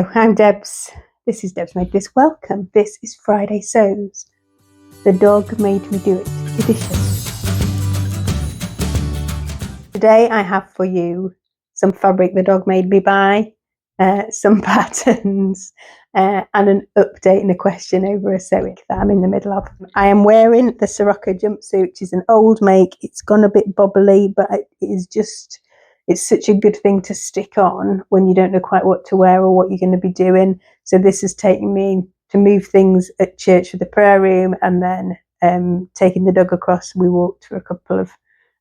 I'm Debs. This is Debs Made This. Welcome. This is Fridaysews. The Dog Made Me Do It edition. Today I have for you some fabric the dog made me buy, some patterns, and an update and a question over a sewing that I'm in the middle of. I am wearing the Sirocco Jumpsuit, which is an old make. It's gone a bit bobbly, but it's such a good thing to stick on when you don't know quite what to wear or what you're going to be doing. So this is taking me to move things at church for the prayer room, and then taking the dog across. We walked for a couple of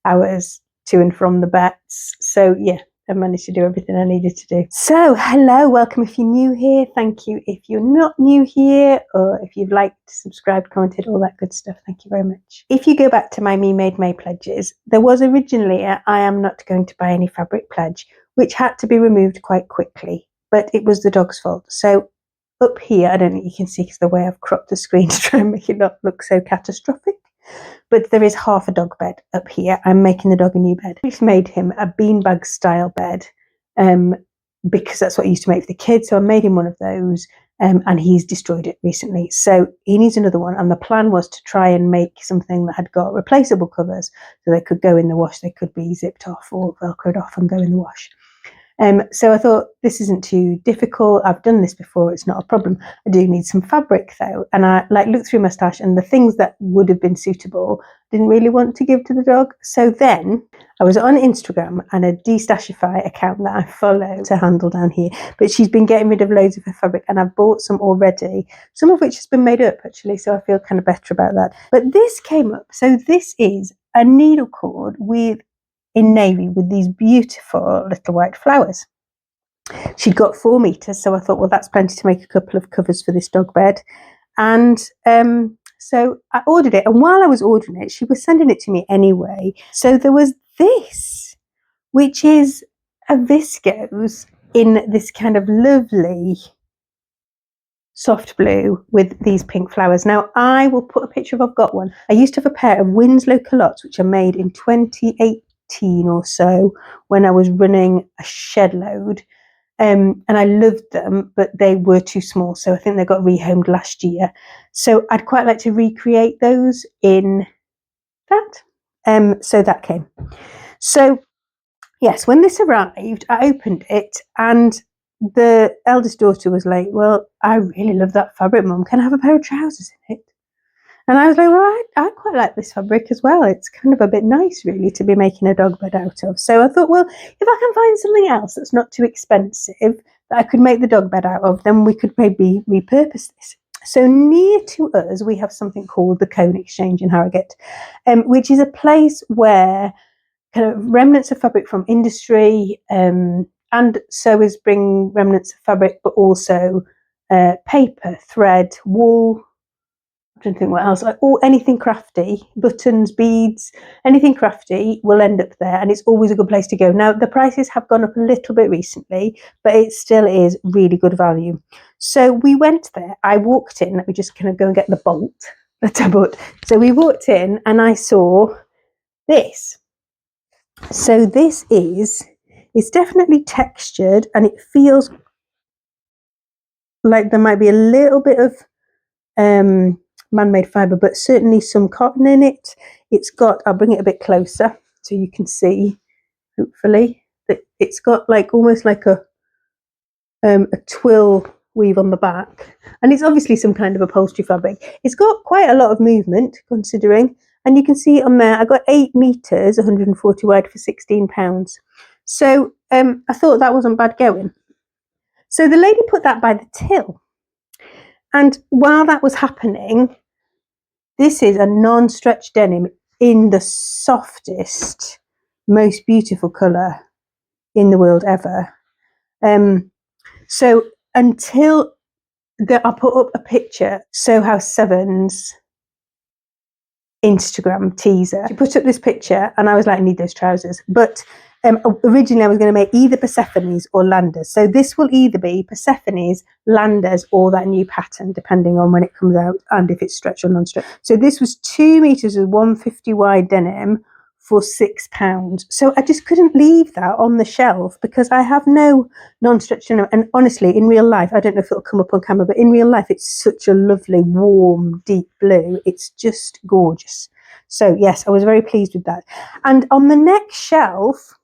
hours to and from the vets. So yeah, I managed to do everything I needed to do. So hello, welcome if you're new here. Thank you if you're not new here, or if you've liked, subscribed, commented, all that good stuff. Thank you very much. If you go back to my Me Made May pledges, there was originally a I am not going to buy any fabric pledge, which had to be removed quite quickly, but it was the dog's fault. So up here, I don't think you can see because the way I've cropped the screen to try and make it not look so catastrophic, but there is half a dog bed up here. I'm making the dog a new bed. We've made him a beanbag style bed because that's what I used to make for the kids. So I made him one of those, and he's destroyed it recently. So he needs another one. And the plan was to try and make something that had got replaceable covers so they could go in the wash. They could be zipped off or velcroed off and go in the wash. So I thought, this isn't too difficult. I've done this before. It's not a problem. I do need some fabric though. And I looked through my stash, and the things that would have been suitable, didn't really want to give to the dog. So then I was on Instagram, and a Destashify account that I follow to handle down here, but she's been getting rid of loads of her fabric, and I've bought some already, some of which has been made up actually. So I feel kind of better about that. But this came up. So this is a needle cord in navy with these beautiful little white flowers. She'd got 4 meters, so I thought, well, that's plenty to make a couple of covers for this dog bed. And so I ordered it, and while I was ordering it, she was sending it to me anyway. So there was this, which is a viscose in this kind of lovely soft blue with these pink flowers. Now I will put a picture of, I've got one. I used to have a pair of Winslow culottes, which are made in 2018 or so, when I was running a shed load, and I loved them, but they were too small, so I think they got rehomed last year. So I'd quite like to recreate those in that. So that came. So yes, when this arrived, I opened it, and the eldest daughter was like, well, I really love that fabric, Mum. Can I have a pair of trousers in it? And I was like, well, I quite like this fabric as well. It's kind of a bit nice, really, to be making a dog bed out of. So I thought, well, if I can find something else that's not too expensive that I could make the dog bed out of, then we could maybe repurpose this. So near to us, we have something called the Cone Exchange in Harrogate, which is a place where kind of remnants of fabric from industry and sewers bring remnants of fabric, but also paper, thread, wool, I don't think what else, anything crafty, buttons, beads, anything crafty will end up there, and it's always a good place to go. Now the prices have gone up a little bit recently, but it still is really good value. So we went there. I walked in. Let me just kind of go and get the bolt that I bought. So we walked in, and I saw this. So this it's definitely textured, and it feels like there might be a little bit of man-made fibre, but certainly some cotton in it. It's got, I'll bring it a bit closer so you can see, hopefully, that it's got like almost like a twill weave on the back, and it's obviously some kind of upholstery fabric. It's got quite a lot of movement, considering, and you can see on there I got 8 meters, 140 wide, for £16. So I thought that wasn't bad going. So the lady put that by the till. And while that was happening, this is a non-stretch denim in the softest, most beautiful colour in the world ever. So until I'll put up a picture, Sew House 7's Instagram teaser. She put up this picture, and I was like, I need those trousers. But originally I was going to make either Persephone's or Landers. So this will either be Persephone's, Landers, or that new pattern, depending on when it comes out and if it's stretch or non-stretch. So this was 2 meters of 150 wide denim for £6. So I just couldn't leave that on the shelf because I have no non-stretch. And honestly, in real life, I don't know if it'll come up on camera, but in real life, it's such a lovely, warm, deep blue. It's just gorgeous. So yes, I was very pleased with that. And on the next shelf,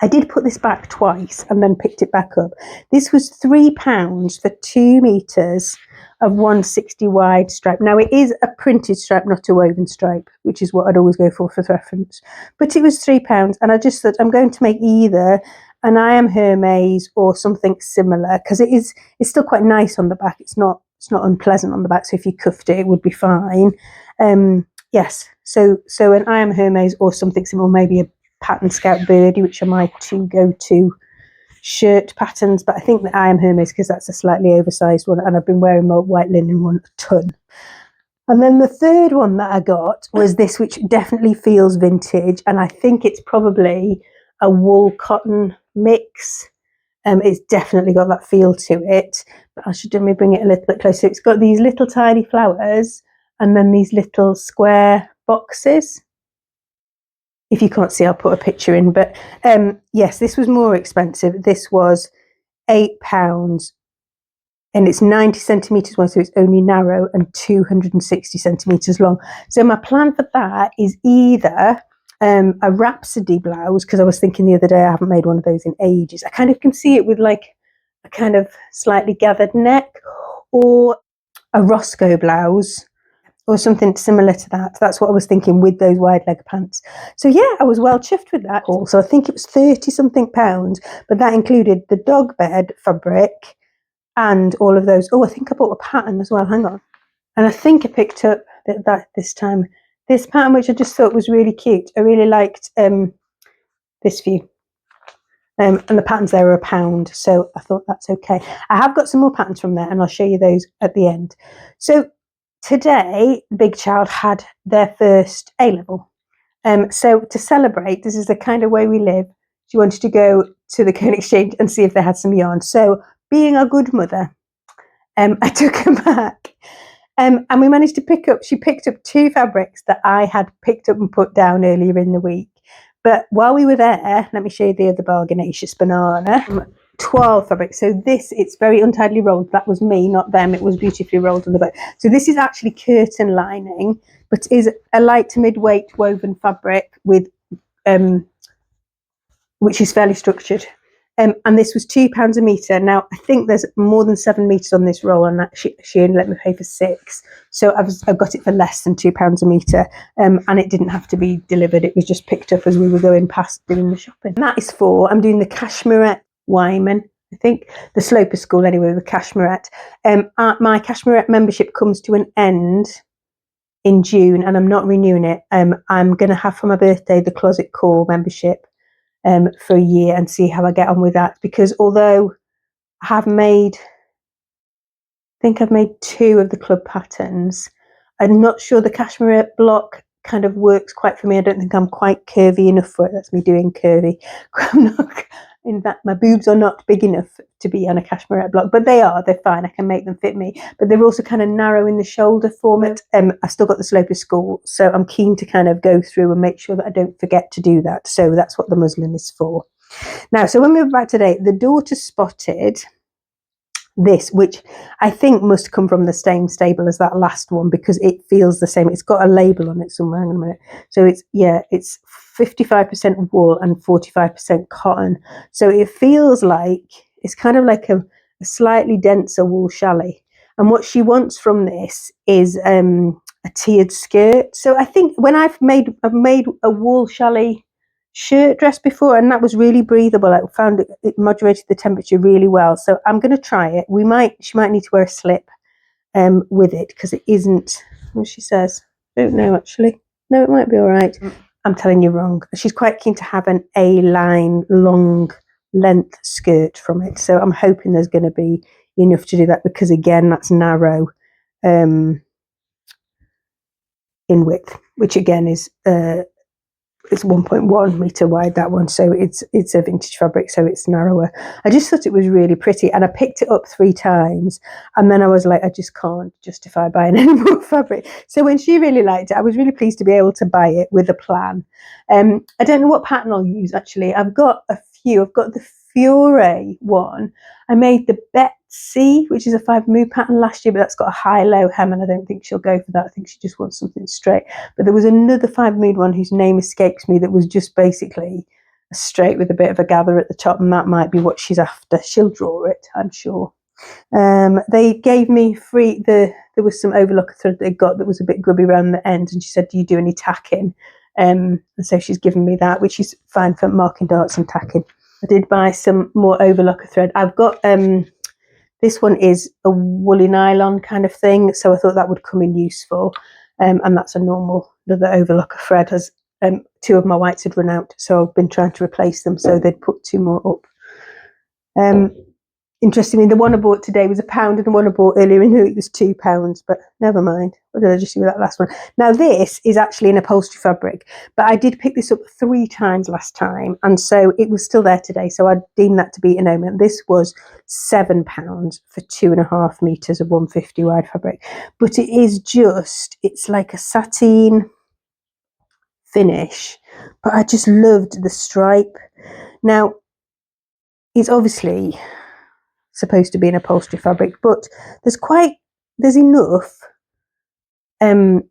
I did put this back twice and then picked it back up. This was £3 for 2 meters of 160 wide stripe. Now it is a printed stripe, not a woven stripe, which is what I'd always go for reference. But it was £3, and I just thought I'm going to make either an I Am Hermes or something similar, because it's still quite nice on the back. It's not unpleasant on the back. So if you cuffed it, it would be fine. Yes. So an I Am Hermes or something similar, maybe a Pattern Scout Birdie, which are my two go-to shirt patterns, but I think that I Am Hermes because that's a slightly oversized one, and I've been wearing my white linen one a ton. And then the third one that I got was this, which definitely feels vintage, and I think it's probably a wool cotton mix. It's definitely got that feel to it, but I should let me bring it a little bit closer. It's got these little tiny flowers and then these little square boxes. If you can't see, I'll put a picture in. But yes, this was more expensive. This was £8, and it's 90 centimetres wide, so it's only narrow, and 260 centimetres long. So my plan for that is either a Rhapsody blouse, because I was thinking the other day I haven't made one of those in ages. I kind of can see it with like a kind of slightly gathered neck, or a Roscoe blouse, or something similar to that. That's what I was thinking with those wide leg pants. So yeah, I was well chuffed with that haul. So I think it was 30 something pounds, but that included the dog bed fabric and all of those. Oh, I think I bought a pattern as well. Hang on. And I think I picked up that this time, this pattern, which I just thought was really cute. I really liked this view. And the patterns there are £1, so I thought that's okay. I have got some more patterns from there, and I'll show you those at the end. So today, Big Child had their first A-level. So to celebrate, this is the kind of way we live. She wanted to go to the Cone Exchange and see if they had some yarn. So being a good mother, I took her back. And we managed to she picked up 2 fabrics that I had picked up and put down earlier in the week. But while we were there, let me show you the other bargainacious banana. 12 fabrics. So this, it's very untidily rolled. That was me, not them. It was beautifully rolled on the back. So this is actually curtain lining, but is a light to mid-weight woven fabric with, which is fairly structured. And this was £2 a metre. Now, I think there's more than 7 metres on this roll, and that she only let me pay for 6. So I've got it for less than £2 a metre, and it didn't have to be delivered. It was just picked up as we were going past doing the shopping. And that is for, I'm doing the Cashmerette Wyman, I think, the Sloper School anyway, with Cashmerette. My Cashmerette membership comes to an end in June, and I'm not renewing it. I'm going to have for my birthday the Closet Core membership for a year and see how I get on with that, because although I've made 2 of the club patterns, I'm not sure the Cashmere block kind of works quite for me. I don't think I'm quite curvy enough for it. That's me doing curvy. In fact, my boobs are not big enough to be on a Cashmere block, but they're fine. I can make them fit me, but they're also kind of narrow in the shoulder format. I've still got the Sloper School, so I'm keen to kind of go through and make sure that I don't forget to do that. So that's what the muslin is for. Now, so when we were back today, the daughter spotted this, which I think must come from the same stable as that last one, because it feels the same. It's got a label on it somewhere. Hang on a minute. So it's 55% wool and 45% cotton. So it feels like it's kind of like a slightly denser wool chalet. And what she wants from this is a tiered skirt. So I think when I've made a wool chalet shirt dress before, and that was really breathable. I found it moderated the temperature really well. So I'm going to try it. She might need to wear a slip with it, because it isn't what she says. I don't know, actually. No, it might be all right. I'm telling you wrong. She's quite keen to have an A-line long length skirt from it. So I'm hoping there's going to be enough to do that, because again, that's narrow in width, which again is it's 1.1 meter wide, that one, so it's a vintage fabric, so it's narrower. I just thought it was really pretty, and I picked it up 3 times, and then I was like, I just can't justify buying any more fabric. So when she really liked it, I was really pleased to be able to buy it with a plan. I don't know what pattern I'll use, actually. I've got a few. I've got the Fiore one. I made the Betsy, which is a 5 mood pattern last year, but that's got a high-low hem, and I don't think she'll go for that. I think she just wants something straight. But there was another 5 mood one whose name escapes me that was just basically a straight with a bit of a gather at the top, and that might be what she's after. She'll draw it, I'm sure. They gave me free, there was some overlocker thread they got that was a bit grubby around the end, and she said, do you do any tacking? And so she's given me that, which is fine for marking darts and tacking. I did buy some more overlocker thread. I've got this one is a woolly nylon kind of thing, so I thought that would come in useful. And that's a normal, another overlocker thread. As 2 of my whites had run out, so I've been trying to replace them, so they'd put 2 more up. Interestingly, the one I bought today was £1, and the one I bought earlier in the week was £2, but never mind. What did I just do with that last one? Now, this is actually an upholstery fabric, but I did pick this up 3 times last time, and so it was still there today, so I deemed that to be an omen. This was £7 for 2.5 meters of 150 wide fabric, but it is just, it's like a sateen finish, but I just loved the stripe. Now, it's obviously supposed to be an upholstery fabric, but there's enough to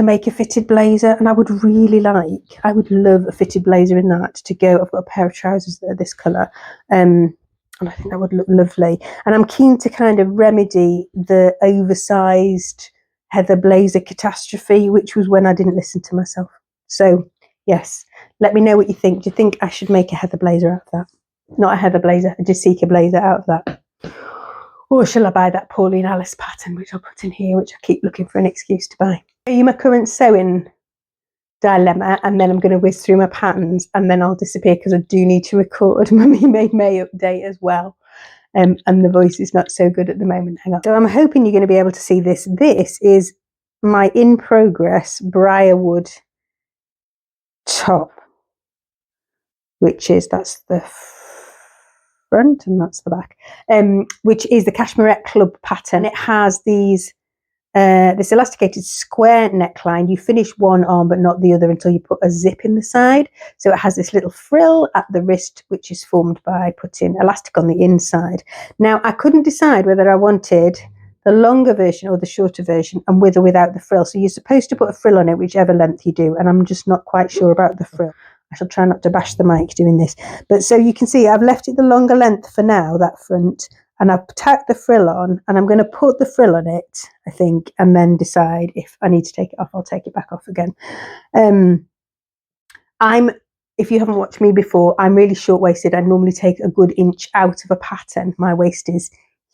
make a fitted blazer, and I would love a fitted blazer in that to go. I've got a pair of trousers that are this colour, and I think that would look lovely. And I'm keen to kind of remedy the oversized heather blazer catastrophe, which was when I didn't listen to myself. So yes, let me know what you think. Do you think I should make a heather blazer out of that? Not a heather blazer, a Jessica blazer out of that. Or shall I buy that Pauline Alice pattern, which I'll put in here, which I keep looking for an excuse to buy. Are you my current sewing dilemma? And then I'm going to whiz through my patterns, and then I'll disappear because I do need to record my Me Made May update as well. And the voice is not so good at the moment. Hang on. So I'm hoping you're going to be able to see this. This is my in progress briarwood top, that's the front and that's the back, which is the Cashmerette Club pattern. It has these this elasticated square neckline. You finish one arm but not the other until you put a zip in the side. So it has this little frill at the wrist, which is formed by putting elastic on the inside. Now, I couldn't decide whether I wanted the longer version or the shorter version, and with or without the frill. So you're supposed to put a frill on it, whichever length you do, and I'm just not quite sure about the frill. I shall try not to bash the mic doing this. But so you can see I've left it the longer length for now, that front, and I've tacked the frill on, and I'm going to put the frill on it, I think, and then decide if I need to take it off. I'll take it back off again. If you haven't watched me before, I'm really short-waisted. I normally take a good inch out of a pattern. My waist is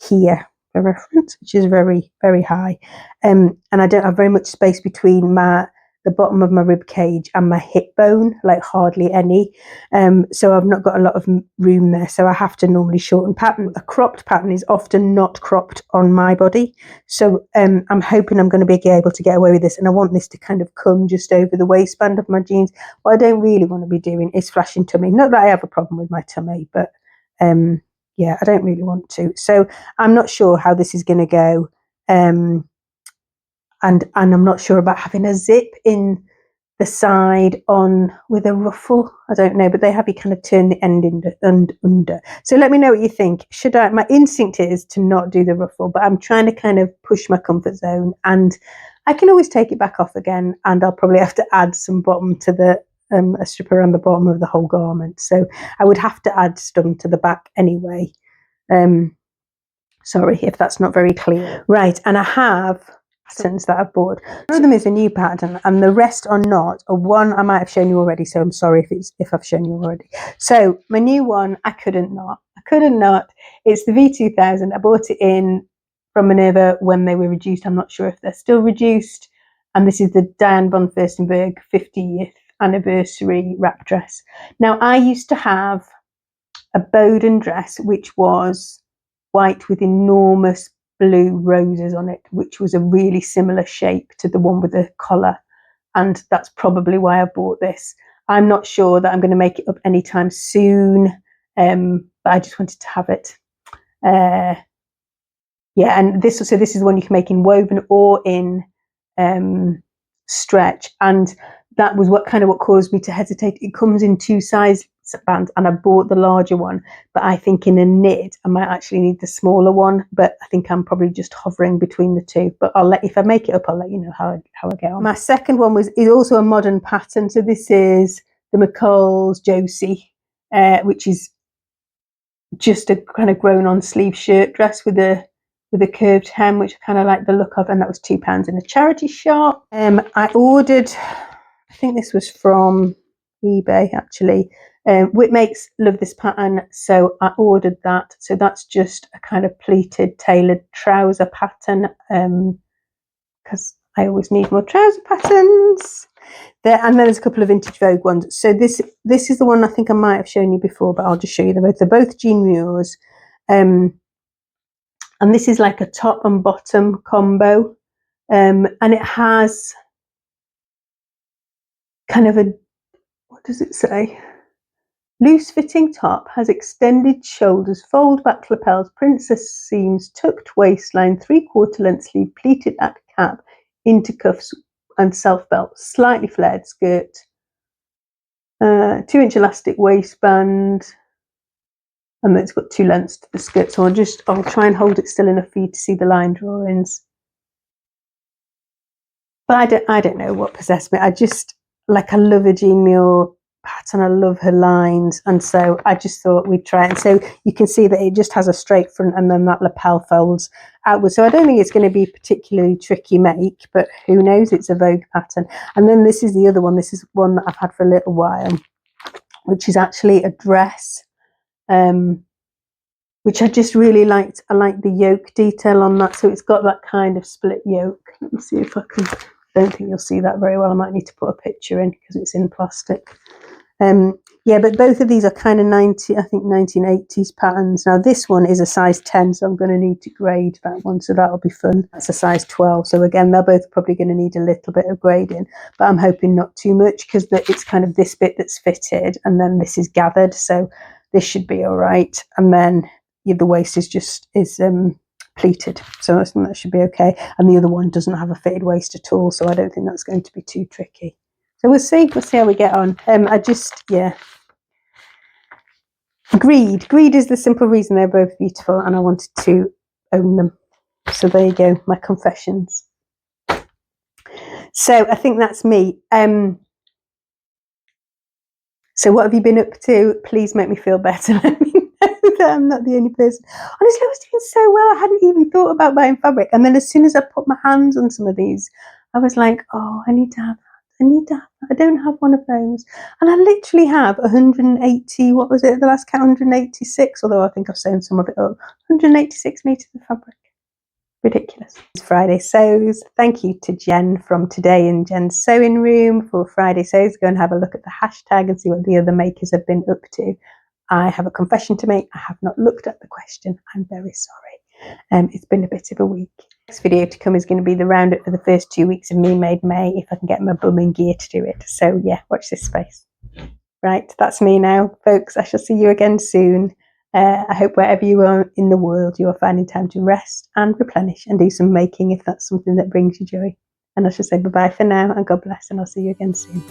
here for reference, which is very, very high. And I don't have very much space between the bottom of my rib cage and my hip bone, like hardly any. So I've not got a lot of room there. So I have to normally shorten pattern. A cropped pattern is often not cropped on my body. So I'm hoping I'm going to be able to get away with this. And I want this to kind of come just over the waistband of my jeans. What I don't really want to be doing is flashing tummy. Not that I have a problem with my tummy, but yeah, I don't really want to. So I'm not sure how this is going to go. And I'm not sure about having a zip in the side on with a ruffle. I don't know, but they have you kind of turn the end under. So let me know what you think. My instinct is to not do the ruffle, but I'm trying to kind of push my comfort zone, and I can always take it back off again, and I'll probably have to add some bottom to the a strip around the bottom of the whole garment. So I would have to add some to the back anyway. Sorry if that's not very clear. Right, and I have patterns that I've bought. One of them is a new pattern, and the rest are not. One I might have shown you already, so I'm sorry if I've shown you already. So my new one, I couldn't not. It's the V2000. I bought it in from Minerva when they were reduced. I'm not sure if they're still reduced. And this is the Diane von Furstenberg 50th anniversary wrap dress. Now, I used to have a Bowden dress, which was white with enormous blue roses on it, which was a really similar shape to the one with the collar, and that's probably why I bought this. I'm not sure that I'm going to make it up anytime soon, but I just wanted to have it. Yeah, and this is the one you can make in woven or in stretch, and that was what caused me to hesitate. It comes in 2 size bands, and I bought the larger one, but I think in a knit I might actually need the smaller one, but I think I'm probably just hovering between the two. But if I make it up, I'll let you know how I get on. My second one is also a modern pattern, so this is the McCall's Josie, which is just a kind of grown on sleeve shirt dress with a curved hem, which I kind of like the look of, and that was £2 in a charity shop. I ordered, I think this was from eBay actually. Whitmakes love this pattern, so I ordered that. So that's just a kind of pleated tailored trouser pattern, because I always need more trouser patterns. And then there's a couple of vintage Vogue ones. So this is the one I think I might have shown you before, but I'll just show you them both. They're both Jean Muir's. And this is like a top and bottom combo, and it has kind of what does it say? Loose fitting top, has extended shoulders, fold back lapels, princess seams, tucked waistline, 3/4 length sleeve, pleated at cap, into cuffs and self belt, slightly flared skirt, 2-inch elastic waistband. And then it's got 2 lengths to the skirt, so I'll try and hold it still enough for you to see the line drawings. But I don't know what possessed me. I love a Jean Muir pattern. I love her lines, and so I just thought we'd try it. And so you can see that it just has a straight front, and then that lapel folds outwards. So I don't think it's going to be a particularly tricky make, but who knows? It's a Vogue pattern. And then this is the other one. This is one that I've had for a little while, which is actually a dress. Which I just really liked. I like the yoke detail on that, so it's got that kind of split yoke. Let me see if I can. I don't think you'll see that very well. I might need to put a picture in because it's in plastic. Yeah, but both of these are kind of 1980s patterns. Now this one is a size 10, so I'm going to need to grade that one, so that'll be fun. That's a size 12, so again they're both probably going to need a little bit of grading, but I'm hoping not too much, because it's kind of this bit that's fitted and then this is gathered, so this should be all right. And then the waist is pleated, so I think that should be okay. And the other one doesn't have a fitted waist at all, so I don't think that's going to be too tricky. So we'll see how we get on. Greed is the simple reason they're both beautiful, and I wanted to own them. So there you go, my confessions. So I think that's me. So what have you been up to? Please make me feel better. Let me know that I'm not the only person. Honestly, I was doing so well. I hadn't even thought about buying fabric. And then as soon as I put my hands on some of these, I was like, oh, I need to have that. I don't have one of those. And I literally have 180, what was it, the last count, 186, although I think I've sewn some of it up, 186 metres of fabric. Ridiculous. It's Fridaysews. Thank you to Jen from Today in Jen's Sewing Room for Fridaysews. Go and have a look at the hashtag and see what the other makers have been up to. I have a confession to make. I have not looked at the question. I'm very sorry. It's been a bit of a week. Next video to come is going to be the roundup for the first 2 weeks of Me Made May, if I can get my bum in gear to do it. So yeah, watch this space. Right, that's me now, folks. I shall see you again soon. I hope wherever you are in the world, you are finding time to rest and replenish and do some making if that's something that brings you joy. And I shall say bye-bye for now, and God bless, and I'll see you again soon.